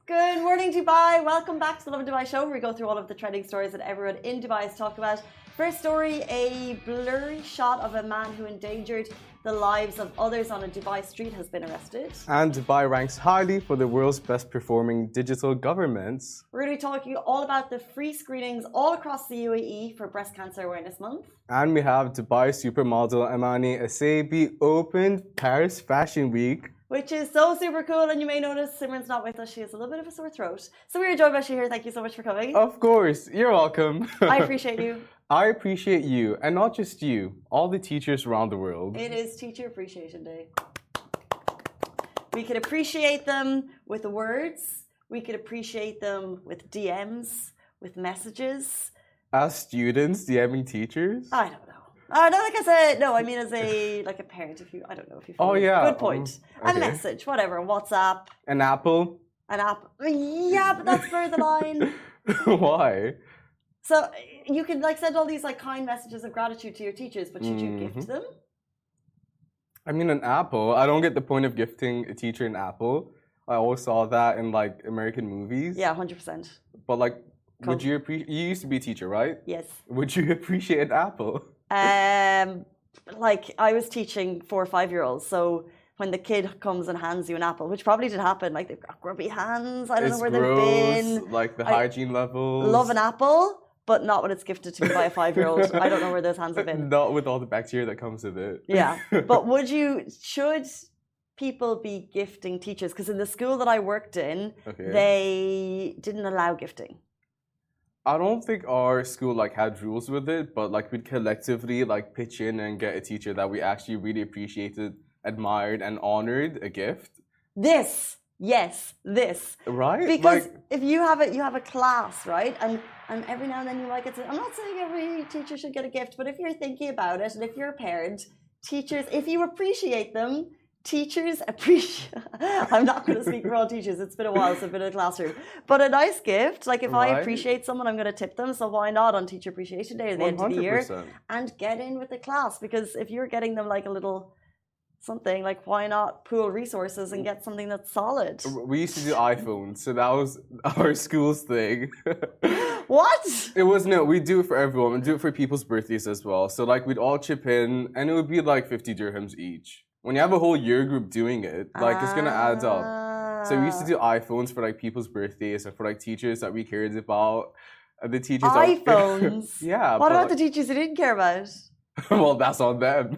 Good morning, Dubai. Welcome back to the Lovin Dubai show, where we go through all of the trending stories that everyone in Dubai has talked about. First story, a blurry shot of a man who endangered the lives of others on a Dubai street has been arrested. And Dubai ranks highly for the world's best performing digital governments. We're going to be talking all about the free screenings all across the UAE for Breast Cancer Awareness Month. And we have Dubai supermodel Ameni Esseibi opened Paris Fashion Week. Which is so super cool, and you may notice Simran's not with us. She has a little bit of a sore throat. So we are joined by Shahir. Thank you so much for coming. Of course, you're welcome. I appreciate you. I appreciate you, and not just you, all the teachers around the world. It is Teacher Appreciation Day. We could appreciate them with words. We could appreciate them with DMs, with messages. As students, DMing teachers? I don't know. No, like I said, no, I mean as a parent, I don't know if you follow. Oh, yeah. Good point. A message, whatever, WhatsApp. An apple? An app. Yeah, but that's for the line. Why? So you can send all these kind messages of gratitude to your teachers, but should you gift them? I mean, an apple. I don't get the point of gifting a teacher an apple. I always saw that in American movies. Yeah, 100%. But would you appreciate? You used to be a teacher, right? Yes. Would you appreciate an apple? I was teaching 4 or 5-year-olds, so when the kid comes and hands you an apple, which probably did happen, they've got grubby hands. I don't know where they've been. The hygiene levels. Love an apple, but not when it's gifted to me by a 5-year-old. I don't know where those hands have been. Not with all the bacteria that comes with it. Yeah, but should people be gifting teachers? Because in the school that I worked in, they didn't allow gifting. I don't think our school had rules with it, but we'd collectively pitch in and get a teacher that we actually really appreciated, admired, and honored a gift. This. Right? Because if you have a class, right? And every now and then you might get to, I'm not saying every teacher should get a gift, but if you're thinking about it and if you're a parent, teachers, if you appreciate them, teachers appreciate. I'm not going to speak for all teachers. It's been a while since I've been in a classroom. But a nice gift, if I appreciate someone, I'm going to tip them. So why not on Teacher Appreciation Day at the end of the year? And get in with the class. Because if you're getting them a little something, why not pool resources and get something that's solid? We used to do iPhones, so that was our school's thing. What? It was, no, we do it for everyone. We do it for people's birthdays as well. So we'd all chip in, and it would be 50 dirhams each. When you have a whole year group doing it, it's gonna add up. So we used to do iPhones for people's birthdays and for teachers that we cared about. And the teachers iPhones? Yeah. What about the teachers you didn't care about? Well, that's on them.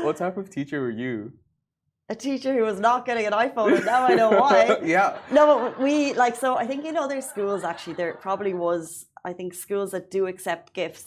What type of teacher were you? A teacher who was not getting an iPhone, and now I know why. Yeah. No, but we so I think in other schools actually there probably was, I think, schools that do accept gifts.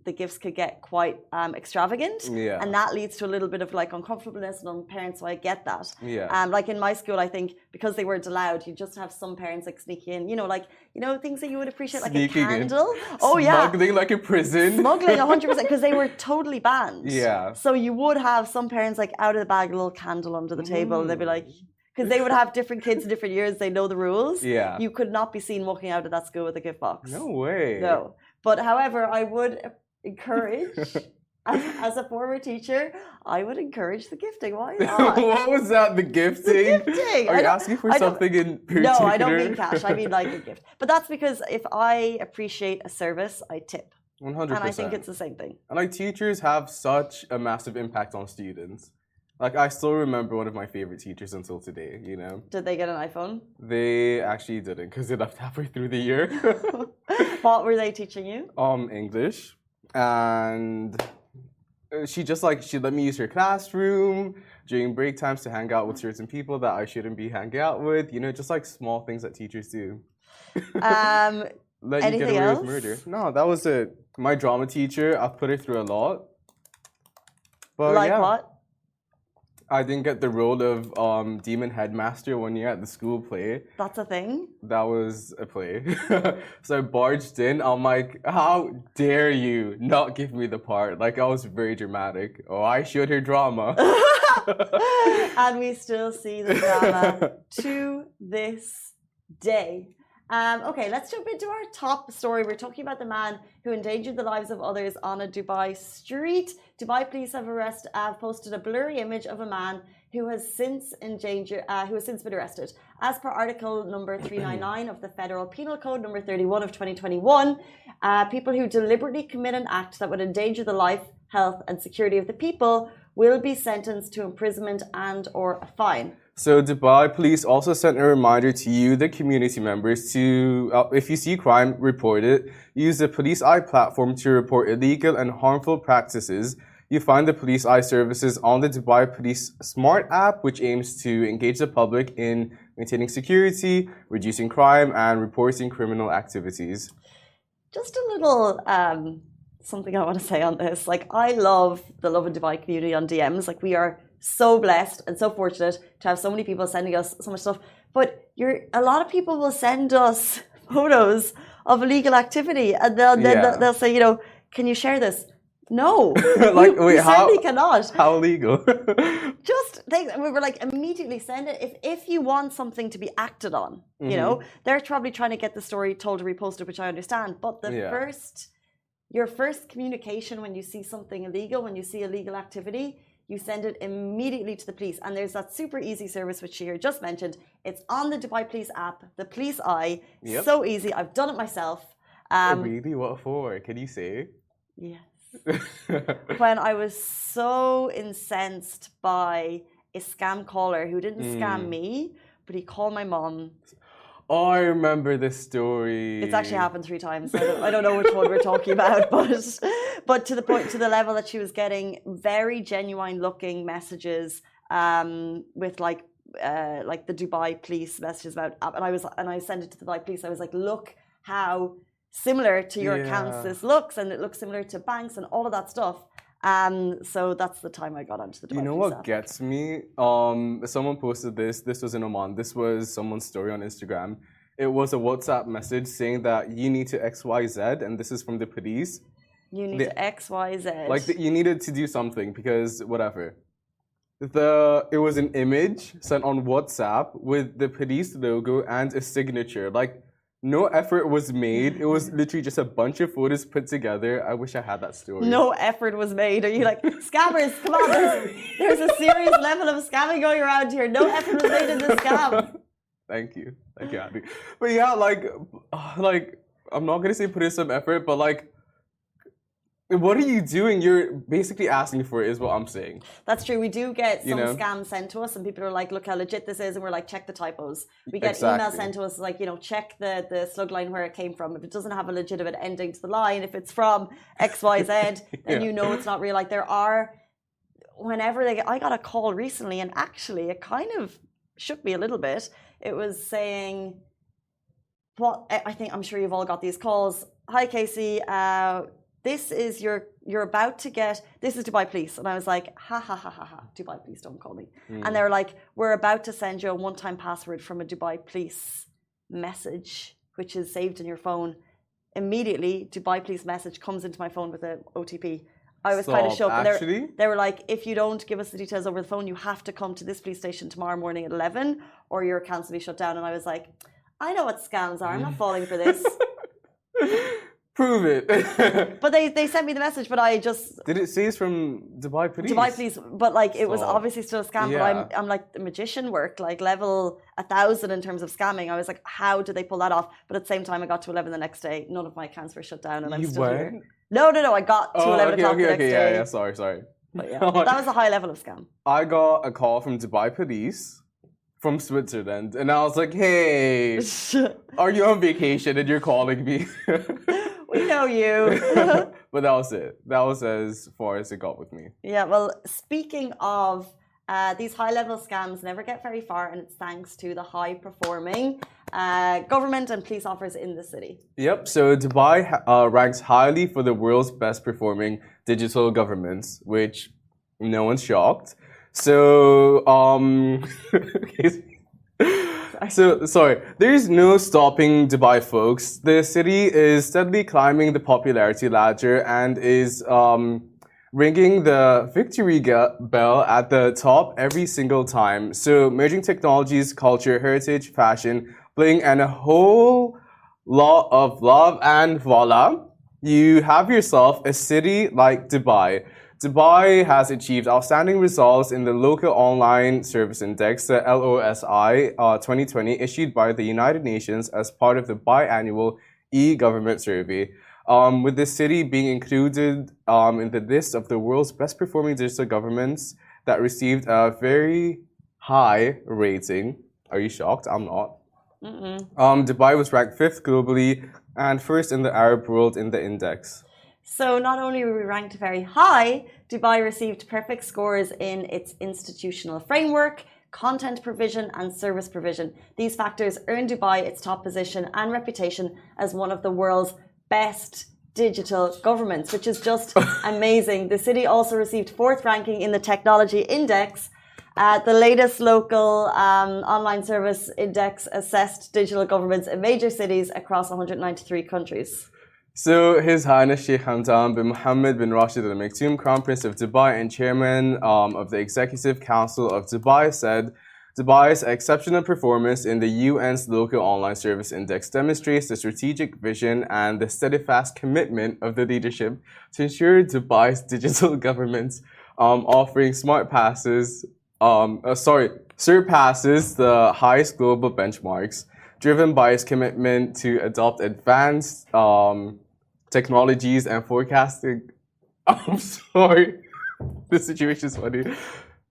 The gifts could get quite extravagant, and that leads to a little bit of uncomfortableness among parents. So I get that. Yeah. In my school, I think because they weren't allowed, you just have some parents sneaking in. Things that you would appreciate, like sneaking a candle. In. Oh yeah, smuggling like a prison. Smuggling 100% because they were totally banned. Yeah. So you would have some parents out of the bag, a little candle under the table, and they'd be because they would have different kids in different years, they know the rules. Yeah. You could not be seen walking out of that school with a gift box. No way. No. But however, I would encourage, as a former teacher, I would encourage the gifting. Why not? What was that? The gifting? The gifting. Are you asking for something in particular? No, I don't mean cash. I mean a gift. But that's because if I appreciate a service, I tip. 100%. And I think it's the same thing. And teachers have such a massive impact on students. I still remember one of my favorite teachers until today, Did they get an iPhone? They actually didn't because they left halfway through the year. What were they teaching you? English. And she just she let me use her classroom during break times to hang out with certain people that I shouldn't be hanging out with. Just small things that teachers do. Let you get away with murder. No, that was it. My drama teacher, I've put her through a lot. But what? I didn't get the role of demon headmaster one year at the school play. That's a thing? That was a play. So I barged in. I'm like, how dare you not give me the part? I was very dramatic. Oh, I showed her drama. And we still see the drama to this day. Okay, let's jump into our top story. We're talking about the man who endangered the lives of others on a Dubai street. Dubai police have posted a blurry image of a man who has since been arrested. As per Article number 399 of the Federal Penal Code number 31 of 2021, people who deliberately commit an act that would endanger the life, health, and security of the people will be sentenced to imprisonment and/or a fine. So Dubai police also sent a reminder to you, the community members, to if you see crime, report it. Use the Police Eye platform to report illegal and harmful practices. You find the Police Eye services on the Dubai Police Smart app, which aims to engage the public in maintaining security, reducing crime, and reporting criminal activities. Just a little something I want to say on this. Like, I love the Lovin Dubai community on DMs. Like, we are so blessed and so fortunate to have so many people sending us so much stuff. But a lot of people will send us photos of illegal activity, and they'll say, can you share this? No, like, wait, you certainly cannot. How illegal? Just think, we were like, immediately send it. If you want something to be acted on, they're probably trying to get the story told or reposted, which I understand. But your first communication when you see something illegal, when you see illegal activity, you send it immediately to the police. And there's that super easy service which Shahir just mentioned. It's on the Dubai Police app, the Police Eye. Yep. So easy. I've done it myself. Really? What for? Can you say? Yes. When I was so incensed by a scam caller who didn't scam me, but he called my mom. Oh, I remember this story. It's actually happened 3 times. I don't know which one we're talking about, but to the level that she was getting very genuine looking messages with like the Dubai police messages about, and I sent it to the Dubai police. I was like, look how similar to your accounts this looks, and it looks similar to banks and all of that stuff. So that's the time I got onto the Dubai You know police what app. Gets me? Someone posted this. This was in Oman. This was someone's story on Instagram. It was a WhatsApp message saying that you need to XYZ, and this is from the police. You need to XYZ. Like you needed to do something because whatever. It was an image sent on WhatsApp with the police logo and a signature. Like, no effort was made. It was literally just a bunch of photos put together. I wish I had that story. No effort was made. Are you like, scammers, come on, there's a serious level of scamming going around here. No effort was made in this scam. Thank you, Abby. But yeah, like I'm not gonna say put in some effort, but like, what are you doing? You're basically asking for it, is what I'm saying. That's true. We do get some scams sent to us, and people are like, look how legit this is, and we're like, check the typos. We get emails sent to us like, check the slug line where it came from. If it doesn't have a legitimate ending to the line, if it's from XYZ, then you know it's not real. Like, there are, I got a call recently, and actually it kind of shook me a little bit. It was saying, I'm sure you've all got these calls. Hi, Casey. This is you're about to get, this is Dubai Police. And I was like, ha, Dubai Police, don't call me. And they were like, we're about to send you a one-time password from a Dubai Police message, which is saved in your phone. Immediately, Dubai Police message comes into my phone with an OTP. I was kind of shocked. Actually? They were like, if you don't give us the details over the phone, you have to come to this police station tomorrow morning at 11, or your account's will be shut down. And I was like, I know what scams are. I'm not falling for this. Prove it. But they sent me the message, but I just... Did it say it's from Dubai Police? Dubai Police, but like it was obviously still a scam. Yeah. But I'm like, the magician work, like level 1,000 in terms of scamming. I was like, how did they pull that off? But at the same time, I got to 11 the next day. None of my accounts were shut down, and I'm still here. No. I got to 11 o'clock the next day. Yeah. Sorry. But yeah, that was a high level of scam. I got a call from Dubai Police from Switzerland, and I was like, hey, are you on vacation and you're calling me? We know you. But that was it. That was as far as it got with me. Yeah, well, speaking of these high-level scams never get very far, and it's thanks to the high-performing government and police officers in the city. Yep, so Dubai ranks highly for the world's best-performing digital governments, which no one's shocked. So, there's no stopping Dubai, folks. The city is steadily climbing the popularity ladder and is ringing the victory bell at the top every single time. So, merging technologies, culture, heritage, fashion, bling, and a whole lot of love, and voila, you have yourself a city like Dubai. Dubai has achieved outstanding results in the Local Online Service Index, the LOSI 2020, issued by the United Nations as part of the biannual e-government survey. With the city being included in the list of the world's best performing digital governments that received a very high rating. Are you shocked? I'm not. Dubai was ranked 5th globally and 1st in the Arab world in the index. So not only were we ranked very high, Dubai received perfect scores in its institutional framework, content provision and service provision. These factors earned Dubai its top position and reputation as one of the world's best digital governments, which is just amazing. The city also received 4th ranking in the technology index. The latest local online service index assessed digital governments in major cities across 193 countries. So, His Highness Sheikh Hamdan bin Mohammed bin Rashid Al Maktoum, Crown Prince of Dubai and Chairman of the Executive Council of Dubai, said Dubai's exceptional performance in the UN's Local Online Service Index demonstrates the strategic vision and the steadfast commitment of the leadership to ensure Dubai's digital governments offering surpasses the highest global benchmarks, driven by its commitment to adopt advanced technologies and forecasting. I'm sorry, this situation is funny.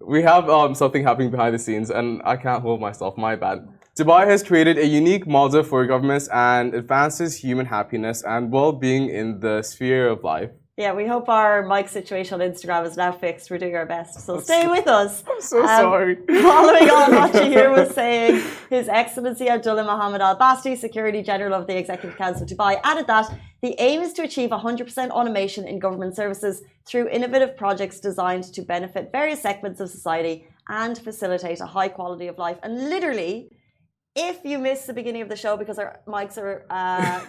We have something happening behind the scenes and I can't hold myself, my bad. Dubai has created a unique model for governments and advances human happiness and well-being in the sphere of life. Yeah, we hope our mic situation on Instagram is now fixed. We're doing our best. So stay with us. I'm so sorry. Following on what you hear was saying, His Excellency Abdullah Mohammed Al Basti, Secretary General of the Executive Council of Dubai, added that the aim is to achieve 100% automation in government services through innovative projects designed to benefit various segments of society and facilitate a high quality of life. And literally, if you missed the beginning of the show because our mics are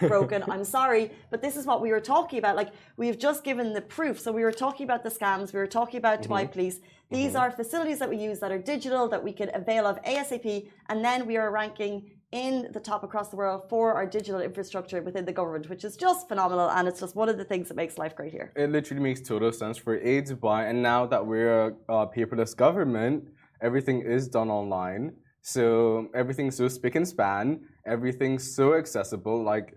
broken, I'm sorry, but this is what we were talking about. Like, we've just given the proof. So we were talking about the scams, we were talking about Dubai Police. These are facilities that we use that are digital, that we can avail of ASAP, and then we are ranking in the top across the world for our digital infrastructure within the government, which is just phenomenal, and it's just one of the things that makes life great here. It literally makes total sense for Dubai, and now that we're a paperless government, everything is done online. So everything's so spick and span, everything's so accessible. Like,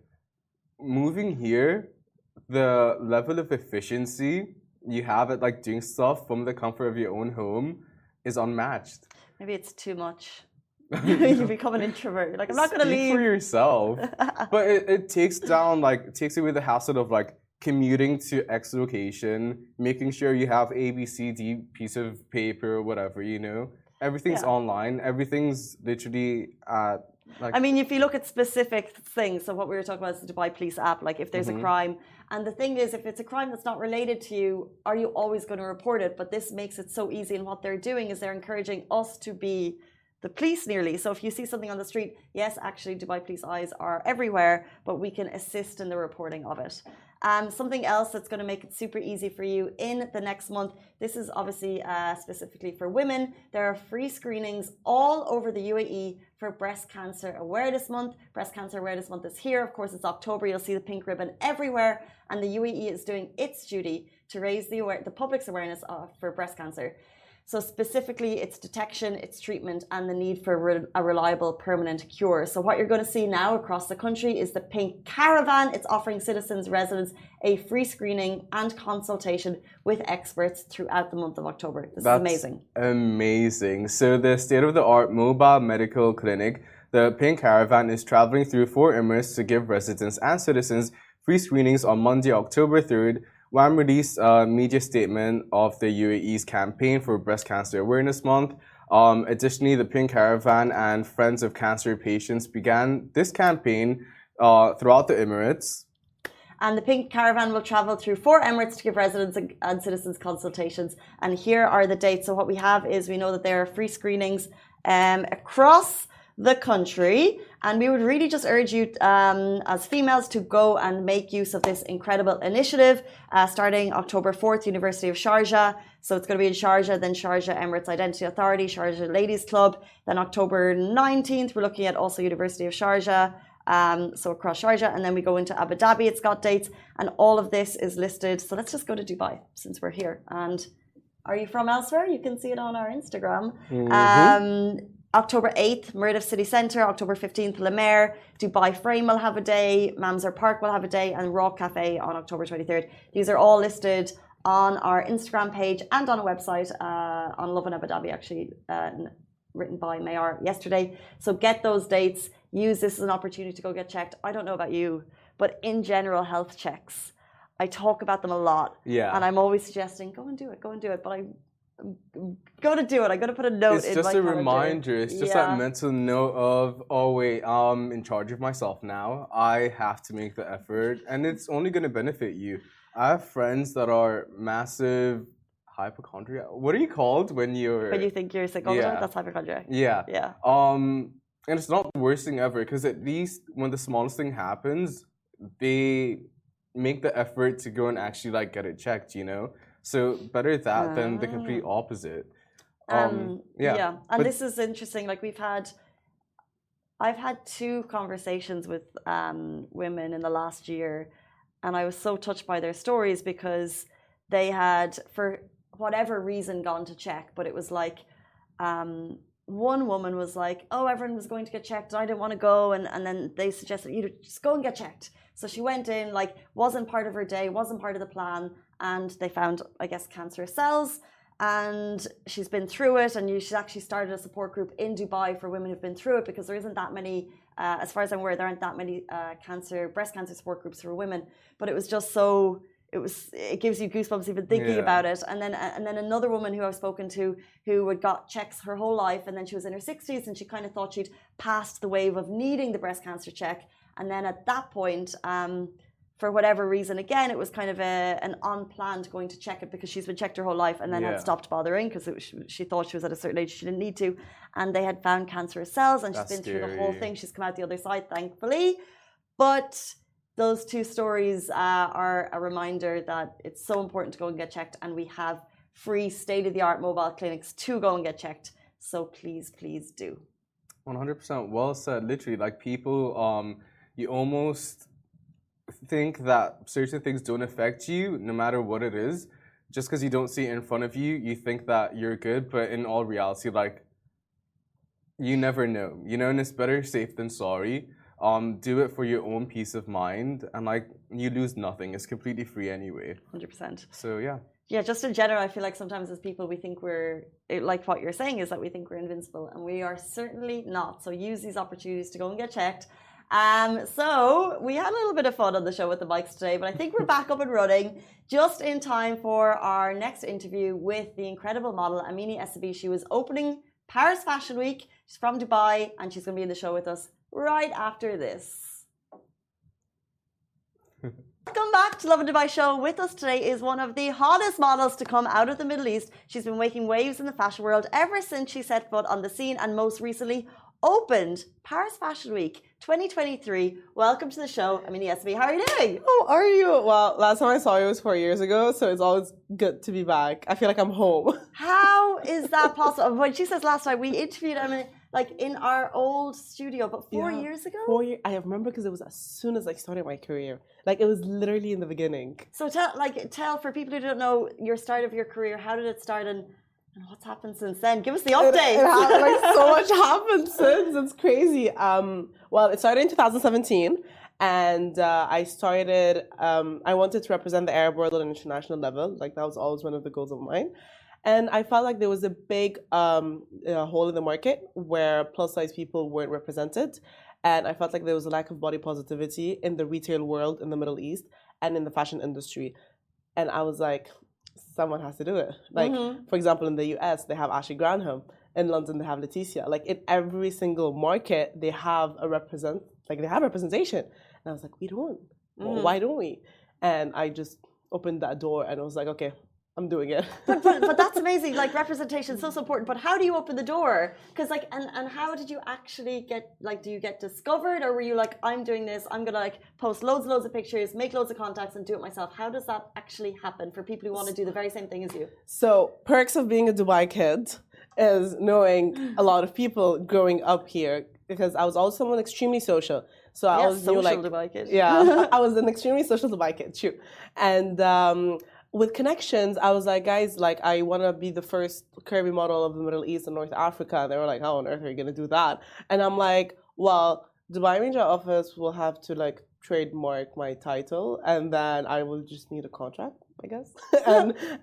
moving here, the level of efficiency you have at like doing stuff from the comfort of your own home is unmatched. Maybe it's too much. You become an introvert. You're like, I'm not going to leave. For yourself. But it takes down, like, it takes away the hassle of like commuting to X location, making sure you have A, B, C, D piece of paper or whatever, you know. Everything's online. Everything's literally like. I mean, if you look at specific things, so what we were talking about is the Dubai Police app. Like, if there's a crime, and the thing is, if it's a crime that's not related to you, are you always going to report it? But this makes it so easy. And what they're doing is they're encouraging us to be the police nearly. So if you see something on the street, yes, actually, Dubai Police eyes are everywhere, but we can assist in the reporting of it. Something else that's going to make it super easy for you in the next month. This is obviously specifically for women. There are free screenings all over the UAE for Breast Cancer Awareness Month. Breast Cancer Awareness Month is here. Of course, it's October. You'll see the pink ribbon everywhere. And the UAE is doing its duty to raise the public's awareness for breast cancer. So specifically, its detection, its treatment, and the need for a reliable permanent cure. So what you're going to see now across the country is the Pink Caravan. It's offering citizens, residents a free screening and consultation with experts throughout the month of October. This is amazing. Amazing. So the state-of-the-art mobile medical clinic, the Pink Caravan, is traveling through 4 Emirates to give residents and citizens free screenings on Monday, October 3rd. WAM released a media statement of the UAE's campaign for Breast Cancer Awareness Month. Additionally, the Pink Caravan and Friends of Cancer Patients began this campaign throughout the Emirates. And the Pink Caravan will travel through 4 Emirates to give residents and citizens consultations. And here are the dates. So what we have is, we know that there are free screenings across the country, and we would really just urge you as females to go and make use of this incredible initiative. Starting October 4th, University of Sharjah, so it's going to be in Sharjah, then Sharjah Emirates Identity Authority, Sharjah Ladies Club. Then October 19th, we're looking at also University of Sharjah, So across Sharjah, and then we go into Abu Dhabi, it's got dates, and all of this is listed. So let's just go to Dubai since we're here. And are you from elsewhere? You can see it on our Instagram. October 8th, Murdiff City Centre. October 15th, La Mer. Dubai Frame will have a day. Mamzer Park will have a day. And Raw Cafe on October 23rd. These are all listed on our Instagram page and on a website on Lovin Abu Dhabi, actually, written by Mayar yesterday. So get those dates. Use this as an opportunity to go get checked. I don't know about you, but in general, health checks. I talk about them a lot. Yeah. And I'm always suggesting, go and do it, go and do it. But I'm going to do it. I'm going to put a note in my calendar. It's just a reminder. It's just that mental note of, oh wait, I'm in charge of myself now. I have to make the effort. And it's only going to benefit you. I have friends that are massive hypochondriac. What are you called when you're... When you think you're sick all the time? That's hypochondriac. Yeah. Yeah. And it's not the worst thing ever, because at least when the smallest thing happens, they make the effort to go and actually like get it checked, you know? So better that than the complete opposite. And this is interesting. Like I've had 2 conversations with women in the last year, and I was so touched by their stories because they had, for whatever reason, gone to check, but it was like one woman was like, oh, everyone was going to get checked, I didn't want to go, and then they suggested, you just go and get checked. So she went in, like, wasn't part of her day, wasn't part of the plan, and they found, I guess, cancerous cells, and she's been through it, and she's actually started a support group in Dubai for women who've been through it, because there isn't that many, as far as I'm aware, there aren't that many breast cancer support groups for women, but it was just so... It gives you goosebumps even thinking about it. And then another woman who I've spoken to who had got checks her whole life, and then she was in her 60s and she kind of thought she'd passed the wave of needing the breast cancer check. And then at that point, for whatever reason, again, it was kind of an unplanned going to check it, because she's been checked her whole life and then had stopped bothering because she thought she was at a certain age she didn't need to. And they had found cancerous cells, and she's been through the whole thing. She's come out the other side, thankfully. But those 2 stories are a reminder that it's so important to go and get checked, and we have free state-of-the-art mobile clinics to go and get checked. So please, please do. 100% well said. Literally, like people, you almost think that certain things don't affect you no matter what it is. Just because you don't see it in front of you, you think that you're good, but in all reality, like, you never know, you know, and it's better safe than sorry. Do it for your own peace of mind, and like, you lose nothing. It's completely free anyway. 100%. So yeah, just in general, I feel like sometimes as people we think we're, like what you're saying is that we think we're invincible, and we are certainly not. So use these opportunities to go and get checked. So we had a little bit of fun on the show with the mics today, but I think we're back up and running just in time for our next interview with the incredible model Ameni Esseibi. She was opening Paris Fashion Week. She's from Dubai, and she's going to be in the show with us right after this. Welcome back to Lovin Dubai Show. With us today is one of the hottest models to come out of the Middle East. She's been making waves in the fashion world ever since she set foot on the scene, and most recently opened Paris Fashion Week 2023. Welcome to the show, Ameni Esseibi. How are you doing? How are you? Well, last time I saw you was 4 years ago, so it's always good to be back. I feel like I'm home. How is that possible? When she says last time, we interviewed Ameni like in our old studio, but 4 years ago? 4 years. I remember because it was as soon as I started my career. Like, it was literally in the beginning. So tell for people who don't know your start of your career, how did it start, and what's happened since then? Give us the update. Like, so much happened since. It's crazy. Well, it started in 2017, and I started. I wanted to represent the Arab world on an international level. Like, that was always one of the goals of mine. And I felt like there was a big hole in the market where plus size people weren't represented. And I felt like there was a lack of body positivity in the retail world in the Middle East and in the fashion industry. And I was like, someone has to do it. Like, for example, in the US, they have Ashley Granham. In London, they have Leticia. Like, in every single market, they have representation. And I was like, we don't. Well, why don't we? And I just opened that door, and I was like, okay, I'm doing it. but that's amazing. Like, representation is so important. But how do you open the door? Because like, and how did you actually get, like, do you get discovered, or were you like, I'm doing this, I'm gonna like post loads of pictures, make loads of contacts, and do it myself? How does that actually happen for people who want to do the very same thing as you? So, perks of being a Dubai kid is knowing a lot of people growing up here because I was always someone extremely social. So I Yes, always knew social like, Dubai kid. yeah, I was an extremely social Dubai kid, true. And with connections, I was like, guys, like I want to be the first curvy model of the Middle East and North Africa. And they were like, how on earth are you going to do that? And I'm like, well, Dubai Media Office will have to like trademark my title, and then I will just need a contract, I guess.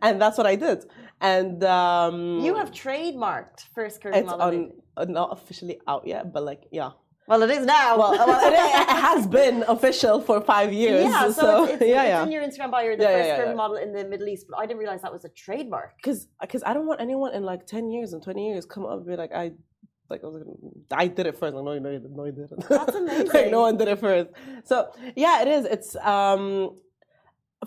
and that's what I did. And You have trademarked first curvy it's model. not officially out yet, but like, yeah. Well, it is now. Well, it has been official for 5 years. Yeah, so it's yeah. in your Instagram bio. You're the first curvy model in the Middle East, but I didn't realize that was a trademark. Because I don't want anyone in like 10 years and 20 years come up and be like, I did it first. Like, no, you didn't. That's amazing. Like, no one did it first. So yeah, it is. It's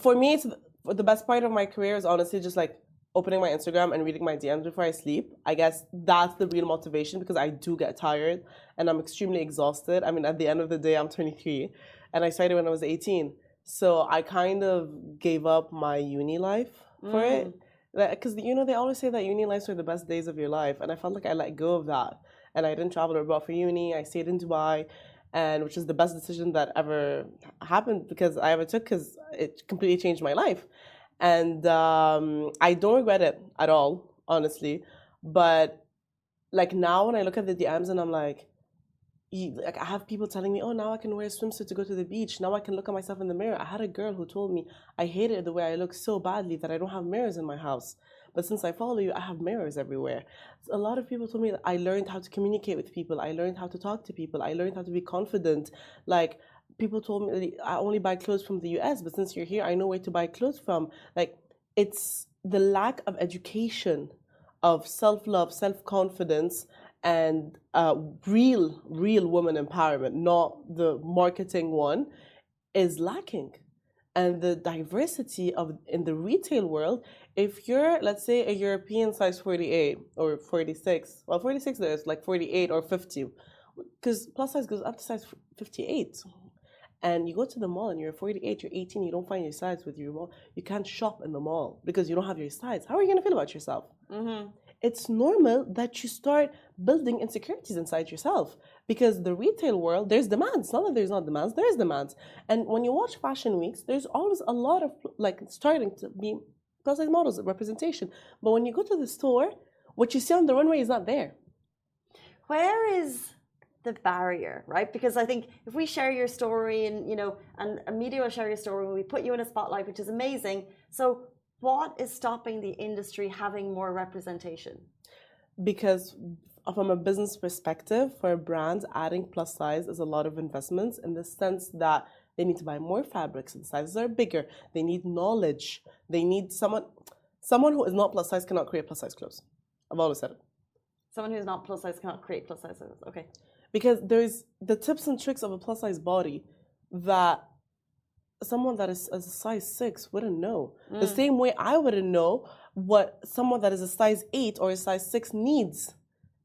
for me, it's the best part of my career is honestly just like opening my Instagram and reading my DMs before I sleep. I guess that's the real motivation because I do get tired and I'm extremely exhausted. I mean, at the end of the day, I'm 23 and I started when I was 18. So I kind of gave up my uni life for it. Because, you know, they always say that uni lives are the best days of your life. And I felt like I let go of that. And I didn't travel abroad for uni. I stayed in Dubai, and which is the best decision that ever happened because I ever took because it completely changed my life. And I don't regret it at all, honestly. But like now when I look at the DMs and I'm like I have people telling me, oh, now I can wear a swimsuit to go to the beach. Now I can look at myself in the mirror. I had a girl who told me I hated the way I look so badly that I don't have mirrors in my house. But since I follow you, I have mirrors everywhere. A lot of people told me that I learned how to communicate with people. I learned how to talk to people. I learned how to be confident. Like, people told me I only buy clothes from the US, but since you're here, I know where to buy clothes from. Like, it's the lack of education, of self-love, self-confidence, and real woman empowerment, not the marketing one, is lacking. And the diversity in the retail world, if you're, let's say, a European size 48 or 46, well, 46 there's like 48 or 50, because plus size goes up to size 58. And you go to the mall and you're 48, you're 18, you don't find your size with your mall, you can't shop in the mall because you don't have your size. How are you going to feel about yourself? It's normal that you start building insecurities inside yourself because the retail world, there's demands. Not that there's not demands, there is demands. And when you watch fashion weeks, there's always a lot of like starting to be plus size models representation. But when you go to the store, what you see on the runway is not there. Where is the barrier, right? Because I think if we share your story and, you know, and a media will share your story when we put you in a spotlight, which is amazing. So what is stopping the industry having more representation? Because from a business perspective, for brands, adding plus size is a lot of investments in the sense that they need to buy more fabrics, the sizes are bigger, they need knowledge, they need someone who is not plus size cannot create plus size clothes. I've always said it. Someone who's not plus size cannot create plus size clothes. Okay. Because there's the tips and tricks of a plus size body that someone that is a size 6 wouldn't know. The same way I wouldn't know what someone that is a size 8 or a size 6 needs.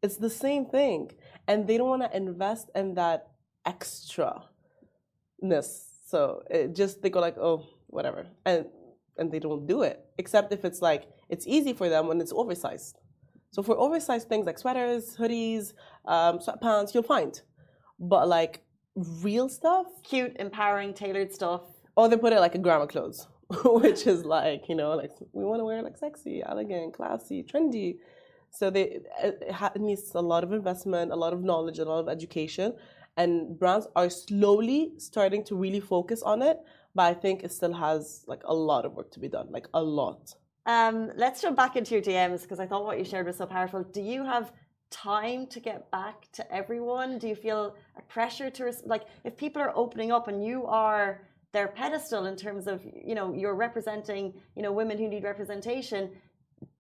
It's the same thing. And they don't want to invest in that extra-ness. So they go like, oh, whatever. And they don't do it. Except if it's like, it's easy for them when it's oversized. So for oversized things like sweaters, hoodies, sweatpants, you'll find. But like real stuff, cute, empowering, tailored stuff. Or they put it like a grandma clothes, which is like, you know, like we want to wear like sexy, elegant, classy, trendy. So it needs a lot of investment, a lot of knowledge, a lot of education. And brands are slowly starting to really focus on it. But I think it still has like a lot of work to be done, like a lot. Let's jump back into your DMs because I thought what you shared was so powerful. Do you have time to get back to everyone? Do you feel a pressure to, like, if people are opening up and you are their pedestal in terms of, you know, you're representing, you know, women who need representation,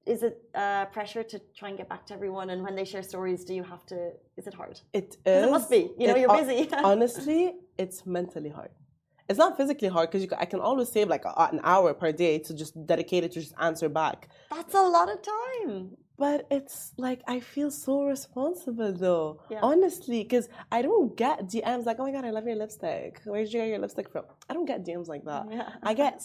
is it pressure to try and get back to everyone? And when they share stories, do you have to, is it hard? It is. It must be, you know, you're busy. Honestly, it's mentally hard. It's not physically hard because I can always save like an hour per day to just dedicate it to just answer back. That's a lot of time. But it's like I feel so responsible though, honestly, because I don't get DMs like, oh my God, I love your lipstick. Where did you get your lipstick from? I don't get DMs like that. I get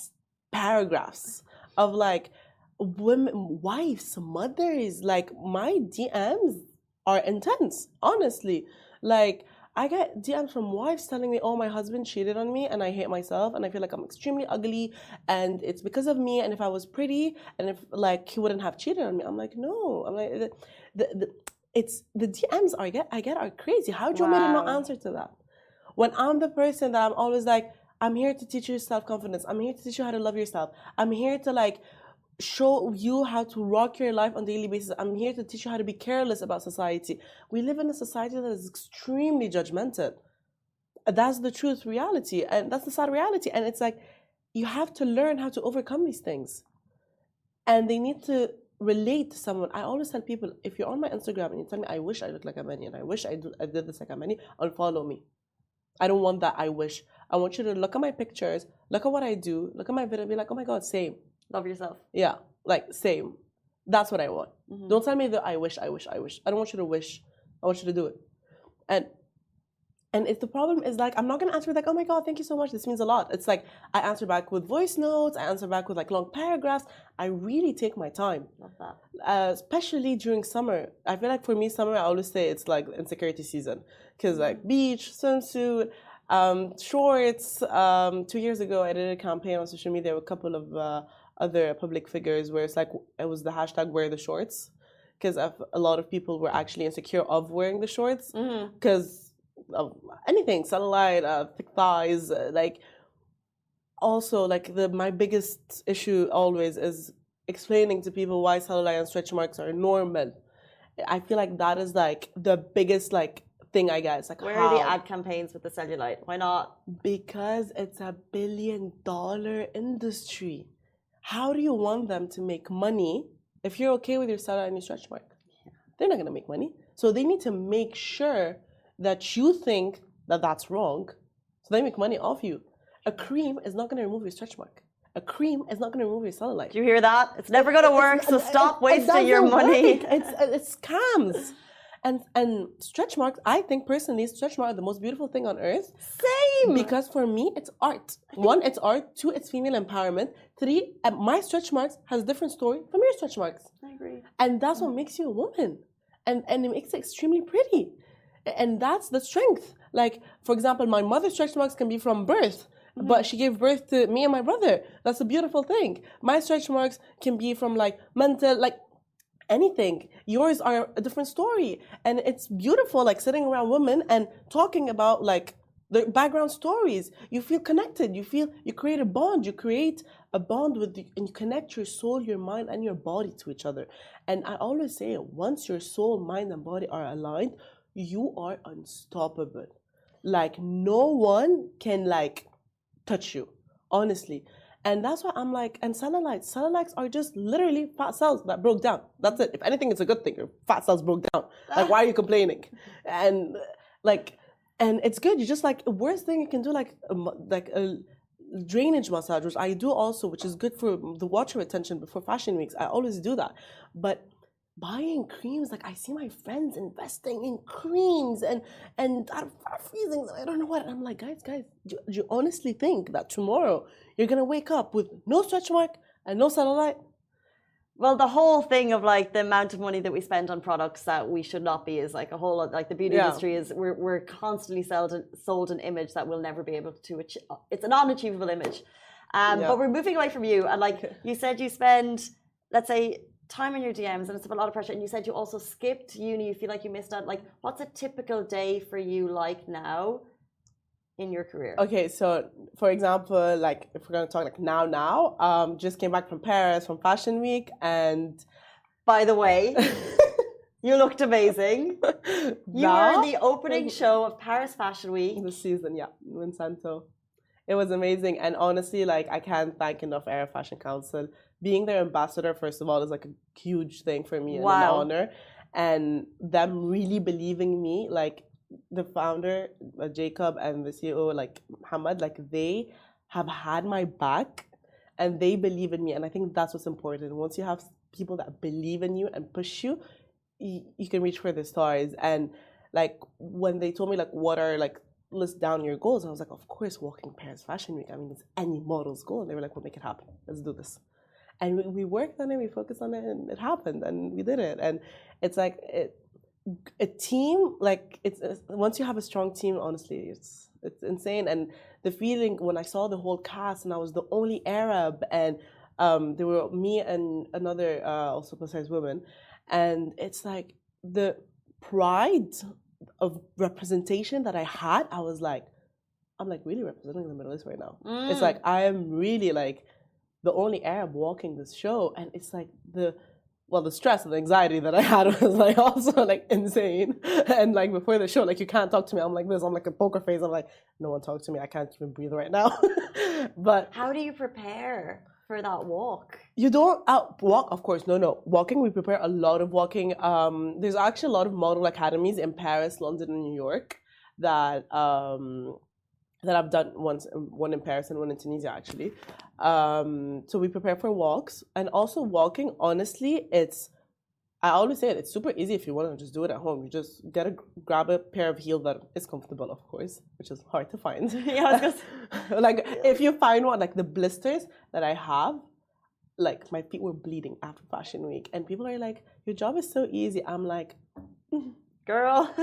paragraphs of like women, wives, mothers. Like my DMs are intense, honestly. Like, I get DMs from wives telling me, oh, my husband cheated on me and I hate myself and I feel like I'm extremely ugly and it's because of me, and if I was pretty and if like he wouldn't have cheated on me. I'm like, no. I'm like, it's the DMs I get are crazy. How do you want me to not answer to that? When I'm the person that I'm always like, I'm here to teach you self-confidence. I'm here to teach you how to love yourself. I'm here to like show you how to rock your life on a daily basis. I'm here to teach you how to be careless about society. We live in a society that is extremely judgmental. That's the truth reality, and that's the sad reality. And it's like, you have to learn how to overcome these things. And they need to relate to someone. I always tell people, if you're on my Instagram and you tell me, I wish I looked like Ameni and I wish I did this like Ameni, unfollow me. I don't want that I wish. I want you to look at my pictures, look at what I do, look at my video, and be like, oh my God, same. Love yourself. Yeah, like same. That's what I want. Don't tell me that I wish. I don't want you to wish. I want you to do it. And if the problem is like, I'm not gonna answer with like, oh my God, thank you so much, this means a lot. It's like, I answer back with voice notes, I answer back with like long paragraphs. I really take my time. Love that. Especially during summer. I feel like for me, summer, I always say it's like insecurity season. Because like beach, swimsuit, shorts. 2 years ago, I did a campaign on social media with a couple of other public figures where it's like, it was the hashtag wear the shorts. Because a lot of people were actually insecure of wearing the shorts. Because of anything, cellulite, thick thighs, like. Also, like my biggest issue always is explaining to people why cellulite and stretch marks are normal. I feel like that is like the biggest like thing I get. It's like, where are the ad campaigns with the cellulite? Why not? Because it's $1 billion industry. How do you want them to make money if you're okay with your cellulite and your stretch mark? They're not gonna make money. So they need to make sure that you think that that's wrong, so they make money off you. A cream is not going to remove your stretch mark. A cream is not going to remove your cellulite. Do you hear that? It's never going to work, so stop wasting your money. It's scams. And stretch marks, I think personally, stretch marks are the most beautiful thing on earth. Same. Because for me, it's art. One, it's art. Two, it's female empowerment. Three, my stretch marks has a different story from your stretch marks. I agree. And that's what makes you a woman. And it makes it extremely pretty. And that's the strength. Like, for example, my mother's stretch marks can be from birth. But she gave birth to me and my brother. That's a beautiful thing. My stretch marks can be from like mental, like anything. Yours are a different story. And it's beautiful, like sitting around women and talking about like their background stories. You feel connected. You create a bond. You create a bond and you connect your soul, your mind, and your body to each other. And I always say, once your soul, mind, and body are aligned, you are unstoppable. Like no one can like touch you, honestly. And that's why I'm like, and cellulites are just literally fat cells that broke down. That's it. If anything, it's a good thing. Your fat cells broke down. Like, why are you complaining? And like, and it's good. You just like, worst thing you can do, like a drainage massage, which I do also, which is good for the water retention before fashion weeks. I always do that. But buying creams, like I see my friends investing in creams and freezing, I don't know what. And I'm like, guys, do you honestly think that tomorrow you're gonna wake up with no stretch mark and no cellulite? Well, the whole thing of like the amount of money that we spend on products that we should not be is like a whole lot. Like the beauty industry is, we're constantly sold an image that we'll never be able to achieve. It's an unachievable image. But we're moving away from you, and like you said, you spend, let's say, time in your DMs, and it's a lot of pressure. And you said you also skipped uni. You feel like you missed out. Like, what's a typical day for you like now in your career? Okay, so for example, like if we're gonna talk like now, just came back from Paris from Fashion Week, and by the way, you looked amazing. You were in the opening show of Paris Fashion Week this season, Monsanto. It was amazing, and honestly, like I can't thank enough Arab Fashion Council. Being their ambassador, first of all, is like a huge thing for me and an honor. And them really believing me, like the founder, Jacob, and the CEO, like Muhammad, like they have had my back and they believe in me. And I think that's what's important. Once you have people that believe in you and push you, you can reach for the stars. And like when they told me like what are like, list down your goals, I was like, of course, walking Paris Fashion Week. I mean, it's any model's goal. And they were like, we'll make it happen. Let's do this. And we worked on it, we focused on it, and it happened, and we did it. And it's like, a team, like it's once you have a strong team, honestly, it's insane. And the feeling when I saw the whole cast and I was the only Arab, and there were me and another also plus size woman, and it's like the pride of representation that I had. I was like, I'm like really representing the Middle East right now. It's like I am really like the only Arab walking this show, and it's like the stress and the anxiety that I had was like also like insane. And like before the show, like you can't talk to me. I'm like this. I'm like a poker face. I'm like, no one talk to me. I can't even breathe right now. But how do you prepare for that walk? You don't walk, of course. No. Walking, we prepare a lot of walking. There's actually a lot of model academies in Paris, London, and New York that I've done once, one in Paris and one in Tunisia actually. So we prepare for walks, and also walking, honestly, I always say it's super easy if you want to just do it at home. You just grab a pair of heels that is comfortable, of course, which is hard to find. Yeah, like if you find one, like the blisters that I have, like my feet were bleeding after Fashion Week, and people are like, your job is so easy. I'm like, girl,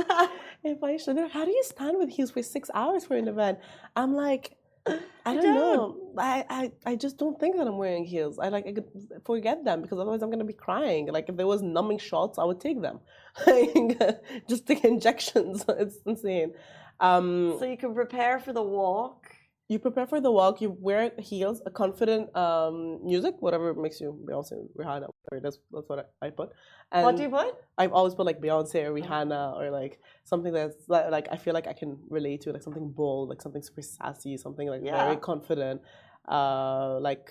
if I should, how do you stand with heels for 6 hours for an event? I'm like, I don't know. I just don't think that I'm wearing heels. I could forget them, because otherwise I'm gonna be crying. Like if there was numbing shots, I would take them. Just take injections. It's insane. So you can prepare for the walk. You prepare for the walk. You wear heels, a confident music, whatever makes you Beyonce, Rihanna. That's what I put. And what do you put? I've always put like Beyonce or Rihanna, or like something that's like I feel like I can relate to, like something bold, like something super sassy, something like very confident, like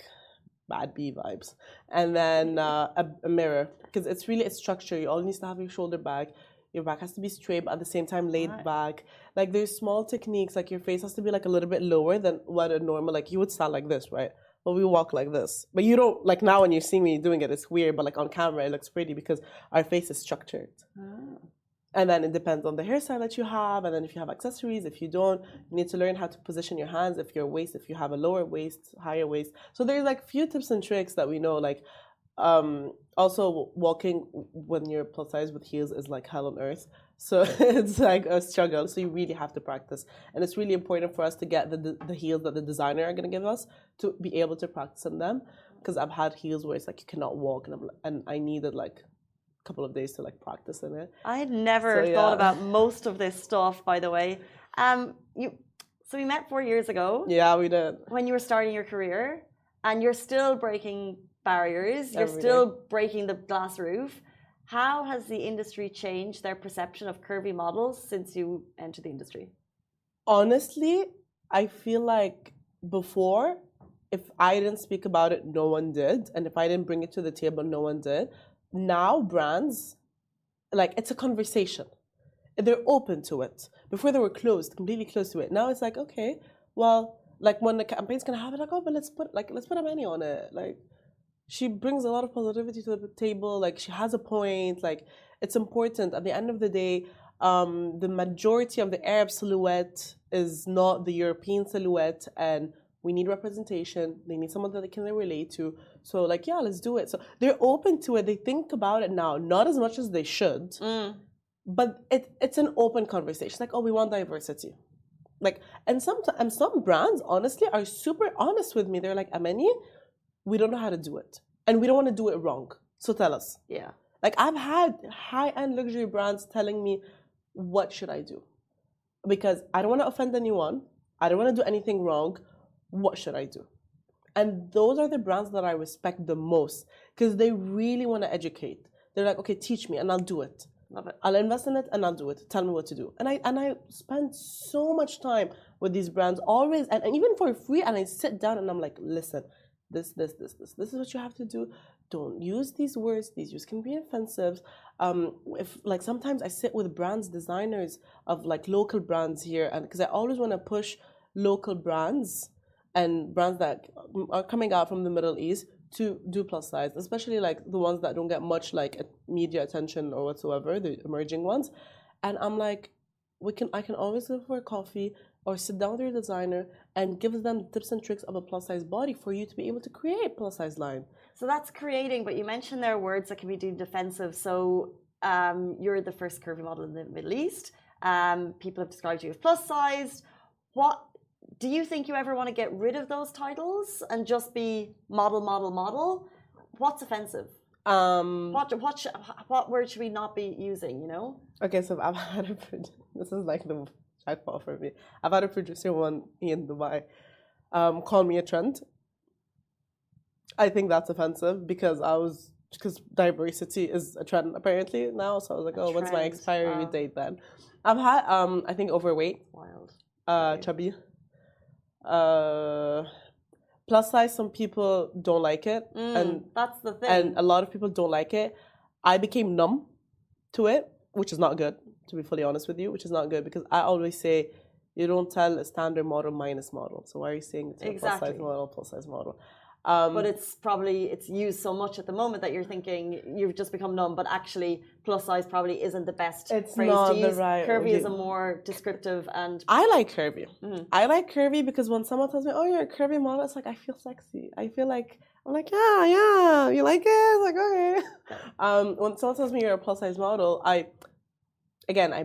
bad B vibes. And then a mirror, because it's structure. You all need to have your shoulder back. Your back has to be straight, but at the same time laid back. Like there's small techniques, like your face has to be like a little bit lower than what a normal, like you would stand like this, right? But we walk like this. But you don't, like now when you see me doing it, it's weird, but like on camera it looks pretty because our face is structured. And then it depends on the hairstyle that you have, and then if you have accessories, if you don't, you need to learn how to position your hands, if you have a lower waist, higher waist. So there's like few tips and tricks that we know, like also walking when you're plus size with heels is like hell on earth. So it's like a struggle. So you really have to practice. And it's really important for us to get the heels that the designer are going to give us to be able to practice in them. Because I've had heels where it's like you cannot walk, and I needed like a couple of days to like practice in it. I had never thought about most of this stuff, by the way. So we met 4 years ago. Yeah, we did. When you were starting your career, and you're still breaking barriers, you're still breaking the glass roof. How has the industry changed their perception of curvy models since you entered the industry? Honestly, I feel like before, if I didn't speak about it, no one did. And if I didn't bring it to the table, no one did. Now brands, like it's a conversation. They're open to it. Before they were closed, completely closed to it. Now it's like, okay, well, like when the campaign's gonna happen, like, oh, but let's put Ameni on it. Like she brings a lot of positivity to the table. Like she has a point. Like it's important. At the end of the day, the majority of the Arab silhouette is not the European silhouette, and we need representation. They need someone that they can relate to. So like, yeah, let's do it. So they're open to it. They think about it now, not as much as they should, but it's an open conversation. Like, oh, we want diversity. Like, and some brands honestly are super honest with me. They're like, Ameni, we don't know how to do it, and we don't want to do it wrong. So tell us. Yeah. Like I've had high-end luxury brands telling me, what should I do? Because I don't want to offend anyone. I don't want to do anything wrong. What should I do? And those are the brands that I respect the most, because they really want to educate. They're like, okay, teach me and I'll do it. Love it. I'll invest in it and I'll do it. Tell me what to do. And I spend so much time with these brands always, and even for free. And I sit down and I'm like, listen, this is what you have to do. Don't use these words. These words can be offensive. If like sometimes I sit with brands, designers of like local brands here, and because I always want to push local brands and brands that are coming out from the Middle East to do plus size, especially like the ones that don't get much like media attention or whatsoever, the emerging ones. And I'm like, I can always go for a coffee or sit down with your designer and give them tips and tricks of a plus size body for you to be able to create a plus size line. So that's creating, but you mentioned there are words that can be deemed offensive. So you're the first curvy model in the Middle East. People have described you as plus sized. What do you think you ever want to get rid of those titles and just be model? What's offensive? What word should we not be using? You know? Okay, so I've had this is like the jackpot for me. I've had a producer in Dubai call me a trend. I think that's offensive because diversity is a trend apparently now. So I was like, oh, what's my expiry date then? I've had I think overweight, wild, chubby, plus size. Some people don't like it, and that's the thing. And a lot of people don't like it. I became numb to it, which is not good. To be fully honest with you, which is not good because I always say you don't tell a standard model minus model. So why are you saying it's a plus size model? But it's used so much at the moment that you're thinking you've just become numb. But actually, plus size probably isn't the best phrase to use. Curvy is a more descriptive and. I like curvy. I like curvy because when someone tells me, "Oh, you're a curvy model," it's like I feel sexy. I feel like I'm like, yeah, you like it? It's like okay. When someone tells me you're a plus size model, I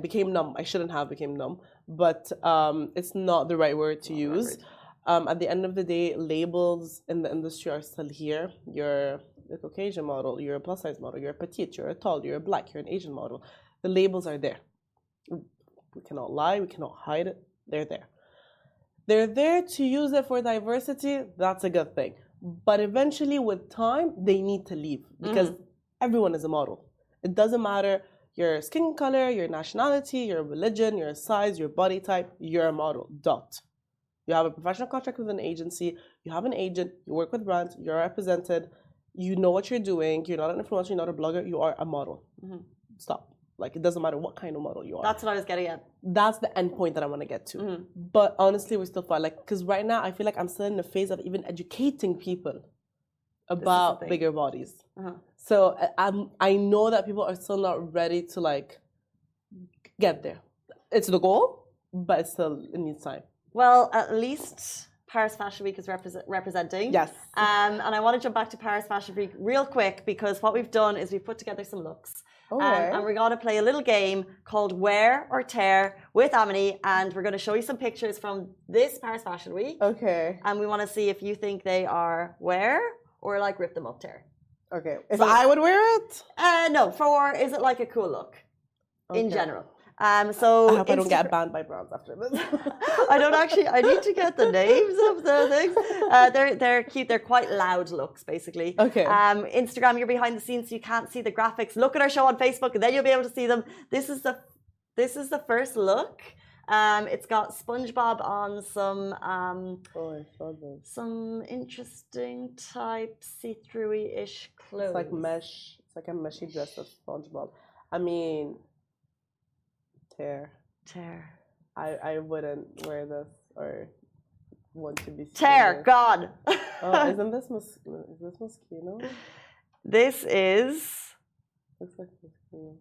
became numb. I shouldn't have became numb, but it's not the right word to use. At the end of the day, labels in the industry are still here. You're a Caucasian model, you're a plus size model, you're a petite, you're a tall, you're a black, you're an Asian model. The labels are there. We cannot lie, we cannot hide it. They're there. They're there to use it for diversity. That's a good thing. But eventually, with time, they need to leave because everyone is a model. It doesn't matter your skin color, your nationality, your religion, your size, your body type, you're a model. Dot. You have a professional contract with an agency, you have an agent, you work with brands, you're represented, you know what you're doing, you're not an influencer, you're not a blogger, you are a model. Stop. Like, it doesn't matter what kind of model you are. That's what I was getting at. That's the end point that I want to get to. But honestly, we're still far. Like, because right now, I feel like I'm still in the phase of even educating people about bigger bodies. So I know that people are still not ready to, like, get there. It's the goal, but it needs time. Well, at least Paris Fashion Week is representing. Yes. And I want to jump back to Paris Fashion Week real quick because what we've done is we've put together some looks. Okay. And we're going to play a little game called Wear or Tear with Ameni. And we're going to show you some pictures from this Paris Fashion Week. Okay. And we want to see if you think they are wear or like rip them up tear. Okay. If I would wear it? No. Is it like a cool look in general? So I hope I don't get banned by brands after this. I need to get the names of the things. They're cute. They're quite loud looks, basically. Okay. Instagram, you're behind the scenes, so you can't see the graphics. Look at our show on Facebook, and then you'll be able to see them. This is the first look. It's got SpongeBob on some I saw this. some interesting type see-through-ish clothes. It's like mesh. It's like a meshy dress of SpongeBob. I mean, tear. I wouldn't wear this or want to be seen. Tear, God. Oh, isn't this Moschino? This is. Looks like Moschino.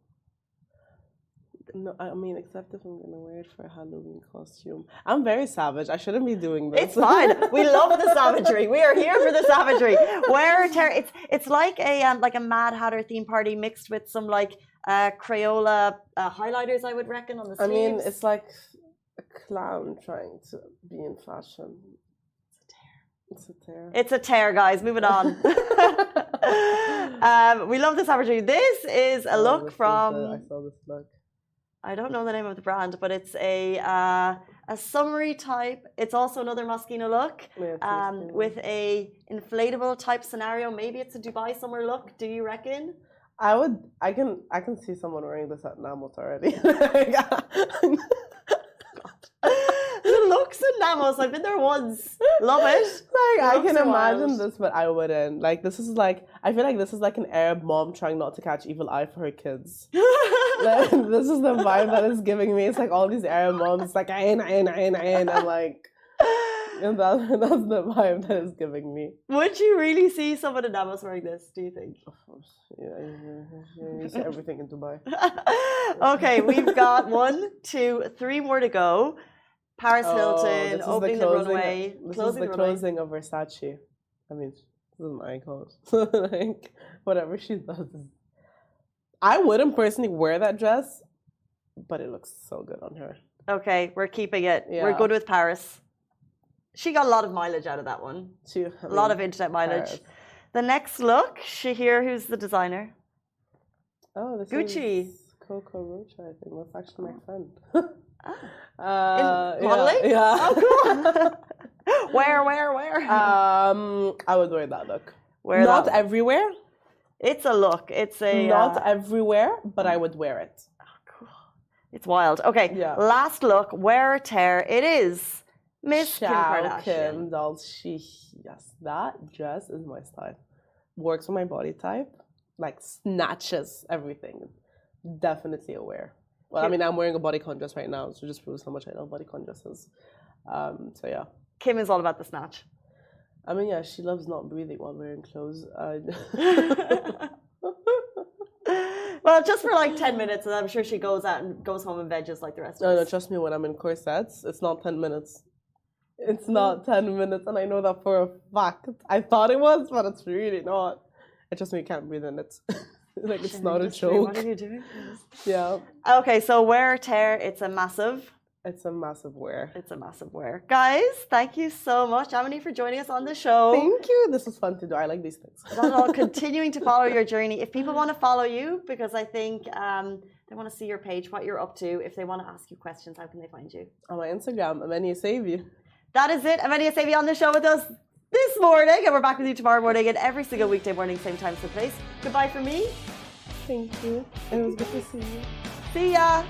No, I mean, except if I'm gonna wear it for a Halloween costume. I'm very savage. I shouldn't be doing this. It's fine. We love the savagery. We are here for the savagery. Wear or tear. It's like a Mad Hatter theme party mixed with some like Crayola highlighters, I would reckon, on the sleeves. I mean, it's like a clown trying to be in fashion. It's a tear. It's a tear, guys. Moving on. We love the savagery. This is a look from. I saw this look. I don't know the name of the brand, but it's a summery type. It's also another Moschino look with a inflatable type scenario. Maybe it's a Dubai summer look. Do you reckon? I can see someone wearing this at Namos already. The looks in Namos. I've been there once. Love it. Like I can imagine this, but I wouldn't. Like this is like I feel like this is like an Arab mom trying not to catch evil eye for her kids. This is the vibe that is giving me. It's like all these Arab moms like ayn. I'm like, and that's the vibe that is giving me. Would you really see someone in Namos wearing this? Do you think? Of course, yeah. You see everything in Dubai. Okay, we've got 1, 2, 3 more to go. Paris Hilton opening the runway. This is the closing of Versace. I mean, this is an icon. Like whatever she does I wouldn't personally wear that dress, but it looks so good on her. Okay, we're keeping it. Yeah. We're good with Paris. She got a lot of mileage out of that one. A lot of internet mileage. Paris. The next look, Shahir, who's the designer? Oh, this Gucci. is Coco Rocha, I think. That's actually my friend. Modeling? Yeah. Oh, cool. Where? I would wear that look. Not everywhere. It's a look. It's a Not everywhere, but I would wear it. Oh, cool. It's wild. Okay. Yeah. Last look, wear or tear. It is Miss Kim Ciao, Kardashian. Kim dolls. Yes, that dress is my style. Works with my body type. Like snatches everything. Definitely a wear. Well, I mean, I'm wearing a bodycon dress right now, so just proves how much I love bodycon dresses. So yeah. Kim is all about the snatch. I mean, yeah, she loves not breathing while wearing clothes. Well, just for like 10 minutes, and I'm sure she goes out and goes home and veggies like the rest of No, us. trust me, when I'm in corsets, it's not 10 minutes. It's not 10 minutes, and I know that for a fact. I thought it was, but it's really not. It just me can't breathe in it. Like, it's not a joke. What are you doing? Yeah. Okay, so wear or tear, it's a massive. It's a massive wear. It's a massive wear. Guys, thank you so much, Ameni, for joining us on the show. Thank you. This was fun to do. I like these things. Not at all. Continuing to follow your journey. If people want to follow you, because I think they want to see your page, what you're up to, if they want to ask you questions, how can they find you? On my Instagram, Ameni Esseibi. That is it. Ameni Esseibi on the show with us this morning, and we're back with you tomorrow morning and every single weekday morning, same time, same place. Goodbye from me. Thank you. It was good to see you. See ya.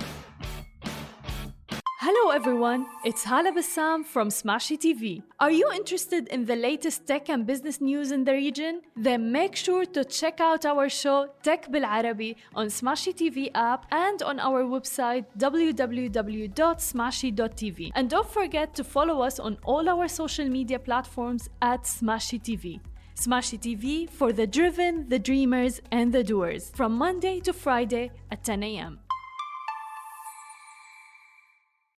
Hello everyone, it's Hala Bassam from Smashy TV. Are you interested in the latest tech and business news in the region? Then make sure to check out our show Tech Bil Arabi on Smashy TV app and on our website www.smashy.tv. And don't forget to follow us on all our social media platforms at Smashy TV. Smashy TV for the driven, the dreamers, and the doers from Monday to Friday at 10 a.m.